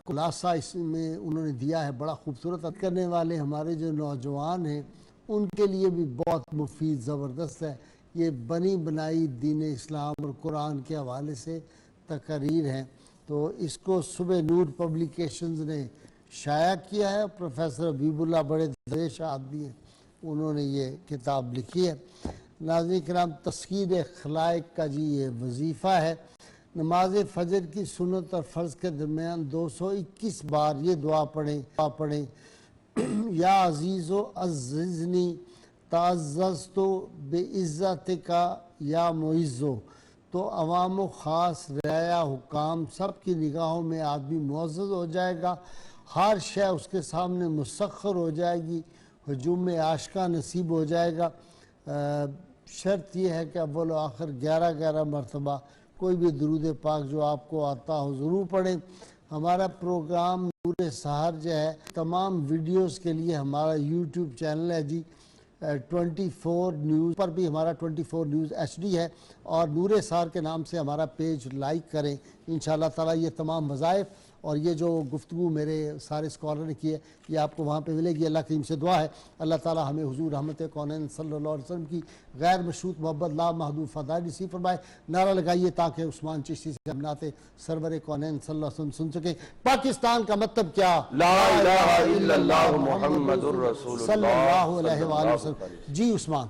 خلاصہ اس میں انہوں نے دیا ہے بڑا خوبصورت کرنے والے ہمارے جو نوجوان ہیں ان کے لیے بھی بہت مفید زبردست ہے. یہ بنی بنائی دین اسلام اور قرآن کے حوالے سے تقاریر ہیں. تو اس کو صبح نور پبلیکیشنز نے شائع کیا ہے. پروفیسر حبیب اللہ بڑے دریش آدمی ہیں, انہوں نے یہ کتاب لکھی ہے. ناظرین کرام, تذکیر خلائق کا جی یہ وظیفہ ہے. نماز فجر کی سنت اور فرض کے درمیان 221 بار یہ دعا پڑھیں یا عزیزو عززنی تعززتو بعزتک یا معزو. تو عوام و خاص رعایا حکام سب کی نگاہوں میں آدمی معزز ہو جائے گا, ہر شے اس کے سامنے مسخر ہو جائے گی, ہجوم عاشقہ نصیب ہو جائے گا. شرط یہ ہے کہ اول و آخر 11 مرتبہ کوئی بھی درود پاک جو آپ کو آتا ہو ضرور پڑھیں. ہمارا پروگرام نور سحر جو ہے تمام ویڈیوز کے لیے ہمارا یوٹیوب چینل ہے جی 24 نیوز پر بھی ہمارا 24 نیوز HD ہے, اور نور سحر کے نام سے ہمارا پیج لائک کریں. انشاءاللہ تعالی یہ تمام وظائف اور یہ جو گفتگو میرے سارے اسکالر نے کی ہے یہ آپ کو وہاں پہ ملے گی. اللہ کریم سے دعا ہے اللہ تعالی ہمیں حضور رحمت کونین صلی اللہ علیہ وسلم کی غیر مشروط محبت لا محدود فضائل نصیب فرمائے. نعرہ لگائیے تاکہ عثمان چشتی سے ہم نعت سرور کونین صلی اللہ علیہ وسلم سن سکیں. پاکستان کا مطلب کیا؟ لا الہ الا اللہ محمد الرسول صلی اللہ علیہ وسلم. جی عثمان.